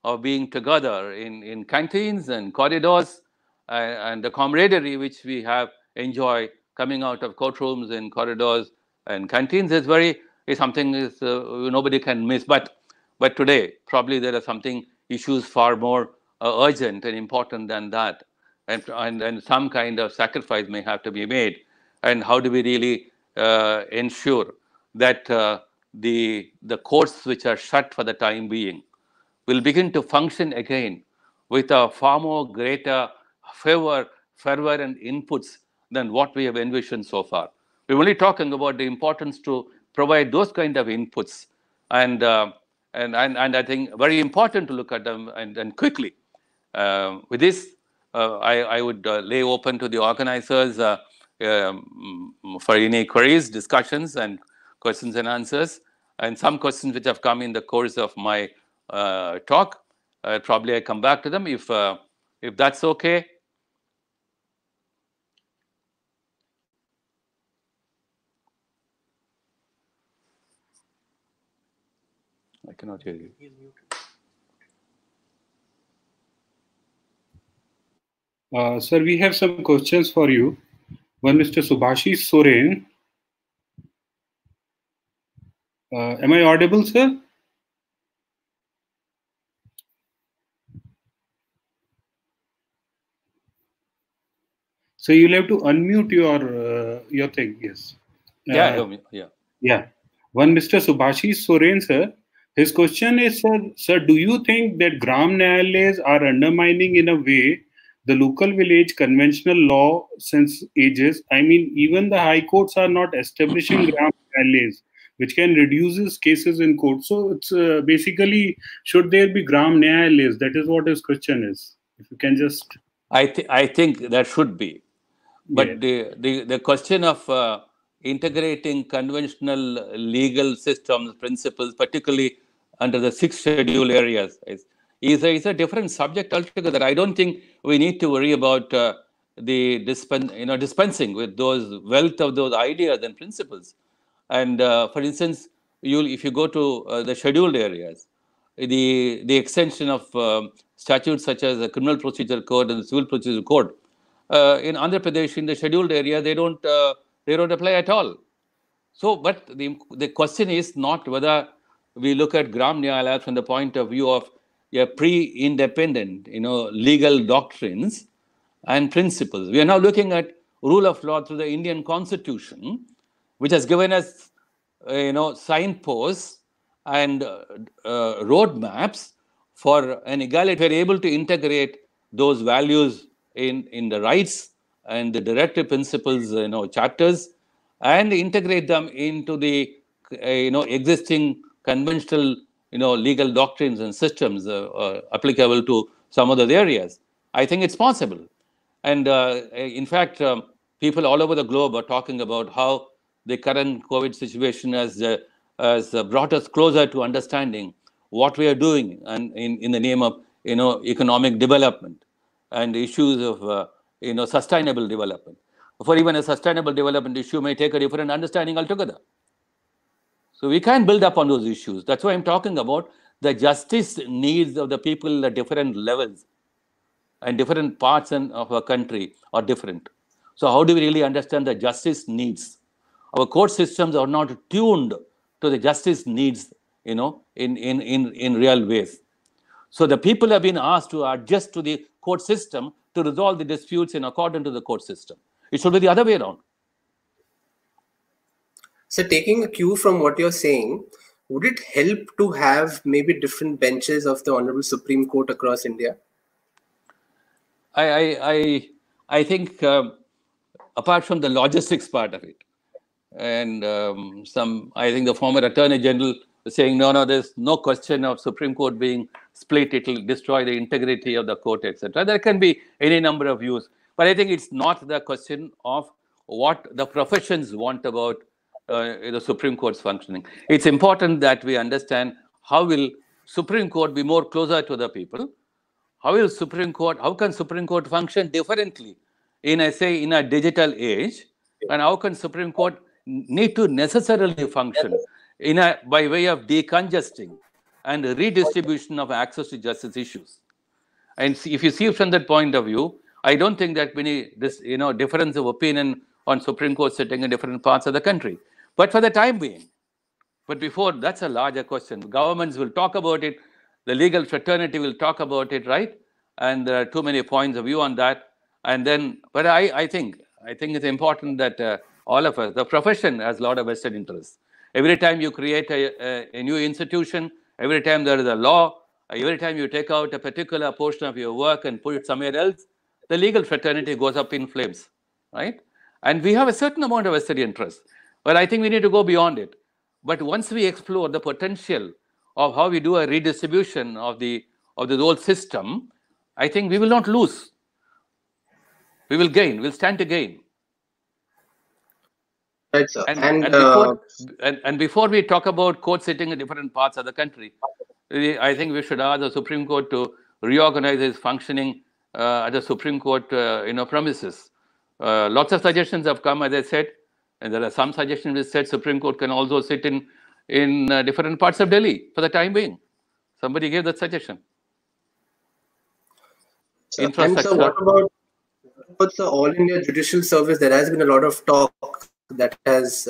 S2: of being together in canteens and corridors, and the camaraderie which we have enjoyed coming out of courtrooms and corridors and canteens is something nobody can miss. But today, probably there are issues far more urgent and important than that, and some kind of sacrifice may have to be made. And how do we really ensure that the courts which are shut for the time being will begin to function again with a far more greater fervor and inputs than what we have envisioned so far? We're only talking about the importance to provide those kind of inputs, and I think very important to look at them and quickly. With this, I would lay open to the organizers for any queries, discussions, and questions and answers, and some questions which have come in the course of my talk. Probably I come back to them if that's okay. I cannot hear you.
S3: Sir, we have some questions for you. One, Mr. Subhashish Soren. Am I audible, sir? So you'll have to unmute your thing. Yes.
S2: Yeah.
S3: One, Mr. Subhashish Soren, sir. His question is, sir, do you think that Gram Nyayalayas are undermining in a way the local village conventional law since ages? I mean, even the high courts are not establishing Gram Nyayalayas, which can reduce cases in court. So it's basically, should there be Gram Nyayalayas? That is what his question is. If you can just...
S2: I think that should be. But the question of integrating conventional legal systems, principles, particularly under the 6 scheduled areas, is a different subject altogether. I don't think we need to worry about the dispensing with those wealth of those ideas and principles. And for instance, if you go to the scheduled areas, the extension of statutes such as the Criminal Procedure Code and the Civil Procedure Code, in Andhra Pradesh, in the scheduled area, they don't apply at all. So, but the question is not whether we look at Gram Nyayalaya from the point of view of pre-independent, legal doctrines and principles. We are now looking at rule of law through the Indian Constitution, which has given us, signposts and roadmaps for an egality. We are able to integrate those values in the rights and the directive principles, chapters, and integrate them into the, existing conventional, legal doctrines and systems applicable to some of those areas. I think it's possible. And in fact, people all over the globe are talking about how the current COVID situation has brought us closer to understanding what we are doing and in the name of, economic development and issues of, sustainable development. For even a sustainable development issue may take a different understanding altogether. So we can build up on those issues. That's why I'm talking about the justice needs of the people at different levels and different parts of our country are different. So how do we really understand the justice needs? Our court systems are not tuned to the justice needs, in real ways. So the people have been asked to adjust to the court system to resolve the disputes in accordance to the court system. It should be the other way around.
S1: So taking a cue from what you're saying, would it help to have maybe different benches of the Honorable Supreme Court across India?
S2: I think apart from the logistics part of it, and I think the former Attorney General was saying, no, there's no question of Supreme Court being split. It will destroy the integrity of the court, etc. There can be any number of views, but I think it's not the question of what the professions want about the Supreme Court's functioning. It's important that we understand how will Supreme Court be more closer to the people. How can Supreme Court function differently in a digital age? And how can Supreme Court need to necessarily function by way of decongesting and redistribution of access to justice issues? And if you see from that point of view, I don't think that many difference of opinion on Supreme Court sitting in different parts of the country. But for the time being, but before, that's a larger question. Governments will talk about it. The legal fraternity will talk about it, right? And there are too many points of view on that. And then, but I think it's important that all of us, the profession has a lot of vested interests. Every time you create a new institution, every time there is a law, every time you take out a particular portion of your work and put it somewhere else, the legal fraternity goes up in flames, right? And we have a certain amount of vested interest. But I think we need to go beyond it. But once we explore the potential of how we do a redistribution of the whole system, I think we will not lose. We will gain. We'll stand to gain.
S1: Right, sir.
S2: And before we talk about courts sitting in different parts of the country, I think we should ask the Supreme Court to reorganize its functioning at the Supreme Court premises. Lots of suggestions have come, as I said, and there are some suggestions which said Supreme Court can also sit in different parts of Delhi for the time being. Somebody gave that suggestion.
S1: So, and so what about the All India Judicial Service? There has been a lot of talk that has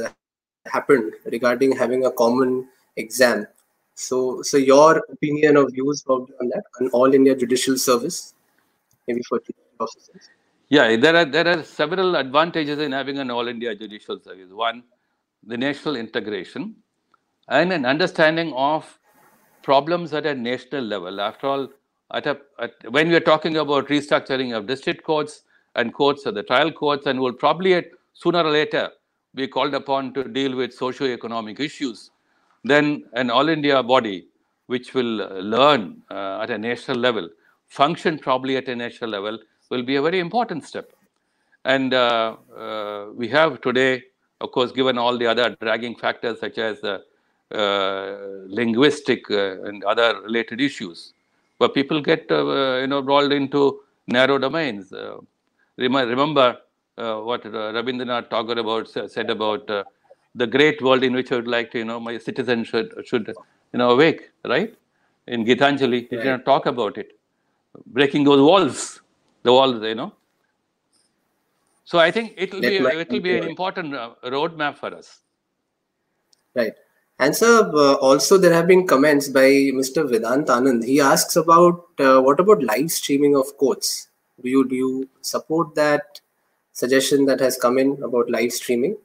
S1: happened regarding having a common exam. So your opinion or views on that, on All India Judicial Service, maybe for officers?
S2: Yeah, there are several advantages in having an All India Judicial Service. One, the national integration and an understanding of problems at a national level. After all, when we are talking about restructuring of district courts and courts of the trial courts, and will probably sooner or later be called upon to deal with socio-economic issues, then an all India body which will learn at a national level, function probably at a national level, will be a very important step. And we have today, of course, given all the other dragging factors such as linguistic and other related issues, where people get rolled into narrow domains. Remember what Rabindranath Tagore said about the great world in which I would like to, my citizens should awake, right? In Gitanjali, he didn't talk about it, breaking those walls, So I think it will be an important roadmap for us.
S1: Right. And sir, also there have been comments by Mr. Vedant Anand. He asks about what about live streaming of courts? Do you support that suggestion that has come in about live streaming?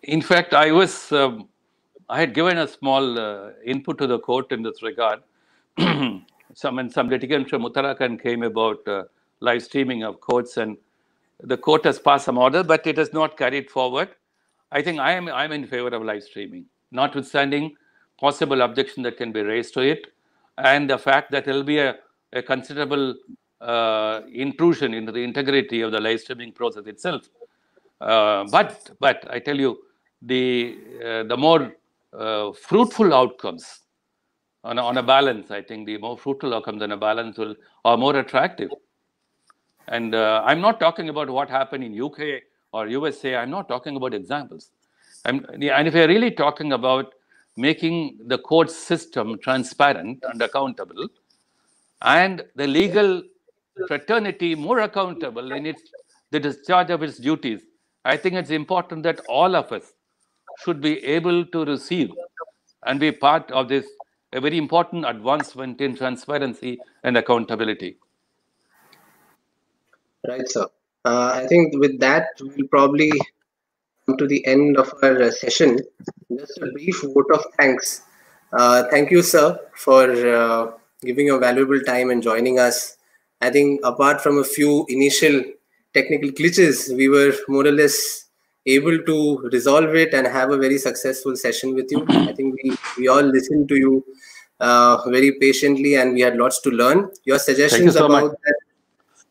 S2: In fact, I had given a small input to the court in this regard. Some litigants from Uttarakhand came about live streaming of courts, and the court has passed some order, but it has not carried forward. I think I'm in favor of live streaming, notwithstanding possible objection that can be raised to it, and the fact that there will be a considerable intrusion into the integrity of the live streaming process itself. But I tell you, the more fruitful outcomes on a balance, I think the more fruitful outcomes on a balance are more attractive. And I'm not talking about what happened in UK or USA. I'm not talking about examples. And if we're really talking about making the court system transparent and accountable, and the legal fraternity more accountable in the discharge of its duties, I think it's important that all of us should be able to receive and be part of this, a very important advancement in transparency and accountability.
S1: Right, sir. I think with that, we'll probably come to the end of our session. Just a brief vote of thanks. Thank you, sir, for giving your valuable time and joining us. I think apart from a few initial technical glitches, we were more or less able to resolve it and have a very successful session with you. I think we all listened to you very patiently, and we had lots to learn. Your suggestions about that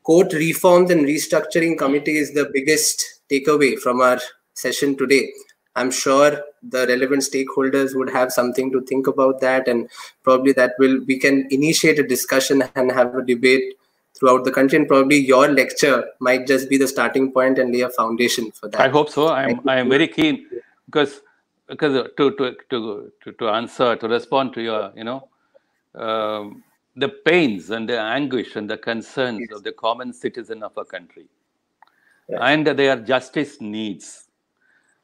S1: court reforms and restructuring committee is the biggest takeaway from our session today. I'm sure the relevant stakeholders would have something to think about that, and probably we can initiate a discussion and have a debate throughout the country, and probably your lecture might just be the starting point and lay a foundation for that.
S2: I hope so. I am very keen because to answer, to respond to your the pains and the anguish and the concerns of the common citizen of a country, and their justice needs.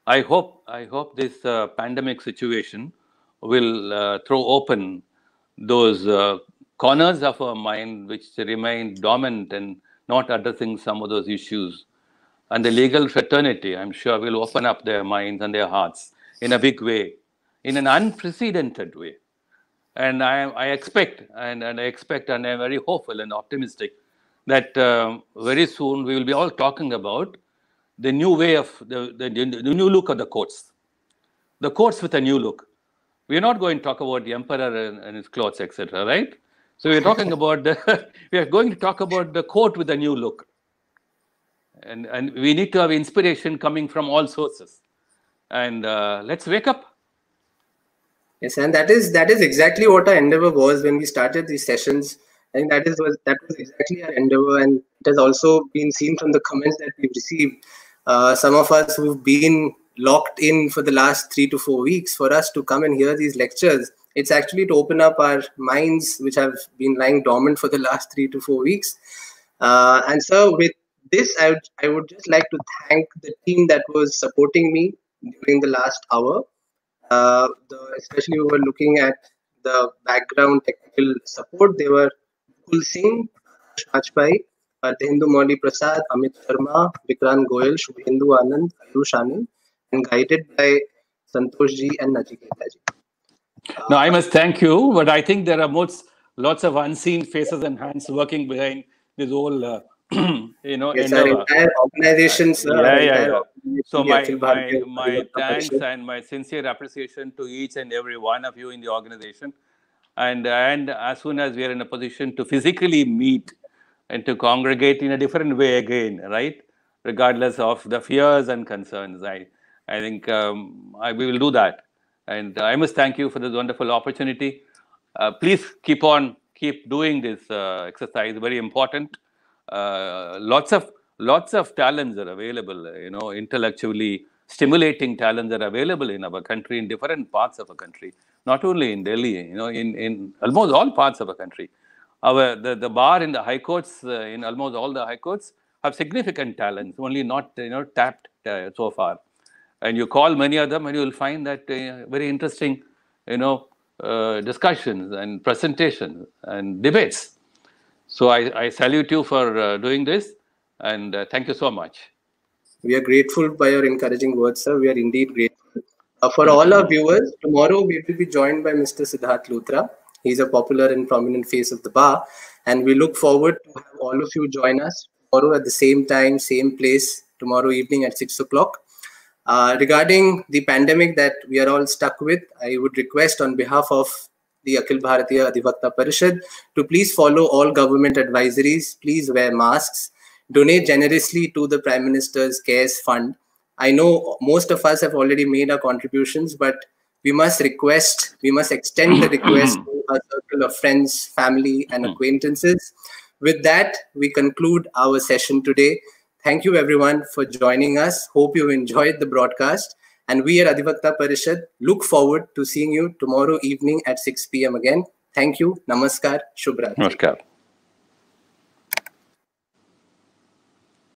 S2: I hope this pandemic situation will throw open those corners of our mind which remain dormant and not addressing some of those issues. And the legal fraternity, I'm sure, will open up their minds and their hearts in a big way, in an unprecedented way. And I expect, and I'm very hopeful and optimistic that very soon we will be all talking about the new way of the new look of the courts with a new look. We are not going to talk about the emperor and his clothes, etc., right? So we are talking about we are going to talk about the court with a new look. And we need to have inspiration coming from all sources. And let's wake up.
S1: Yes, and that is exactly what our endeavor was when we started these sessions. I think that was exactly our endeavor, and it has also been seen from the comments that we've received. Some of us who've been locked in for the last 3 to 4 weeks, for us to come and hear these lectures, it's actually to open up our minds, which have been lying dormant for the last 3 to 4 weeks. And so with this, I would just like to thank the team that was supporting me during the last hour. Especially we were looking at the background technical support. They were Kul Singh, Shajpai, Ardhendu Mauli Prasad, Amit Sharma, Vikrant Goyal, Shubhendu Anand, Ayush Anand, and guided by Santosh ji and Nachiketa ji.
S2: No, I must thank you, but I think there are lots of unseen faces and hands working behind this whole,
S1: yes, our entire organization, sir.
S2: So my thanks and my sincere appreciation to each and every one of you in the organization. And as soon as we are in a position to physically meet and to congregate in a different way again, right? Regardless of the fears and concerns, I think we will do that. And I must thank you for this wonderful opportunity. Please keep doing this exercise. Very important. Lots of talents are available. Intellectually stimulating talents are available in our country, in different parts of our country, not only in Delhi. In almost all parts of our country. The bar in the high courts, in almost all the high courts, have significant talents, only not tapped so far. And you call many of them, and you will find that very interesting, discussions and presentations and debates. So I salute you for doing this, and thank you so much.
S1: We are grateful by your encouraging words, sir. We are indeed grateful. For all our viewers, tomorrow we will be joined by Mr. Siddharth Luthra. He's a popular and prominent face of the bar, and we look forward to have all of you join us tomorrow at the same time, same place, tomorrow evening at 6 o'clock. Regarding the pandemic that we are all stuck with, I would request on behalf of the Akhil Bharatiya Adhivakta Parishad to please follow all government advisories, please wear masks, donate generously to the Prime Minister's CARES Fund. I know most of us have already made our contributions, but we must extend the request to a circle of friends, family, and acquaintances. With that, we conclude our session today. Thank you everyone for joining us. Hope you enjoyed the broadcast. And we at Adhivakta Parishad look forward to seeing you tomorrow evening at 6 p.m. again. Thank you. Namaskar. Shubh Ratri.
S2: Namaskar.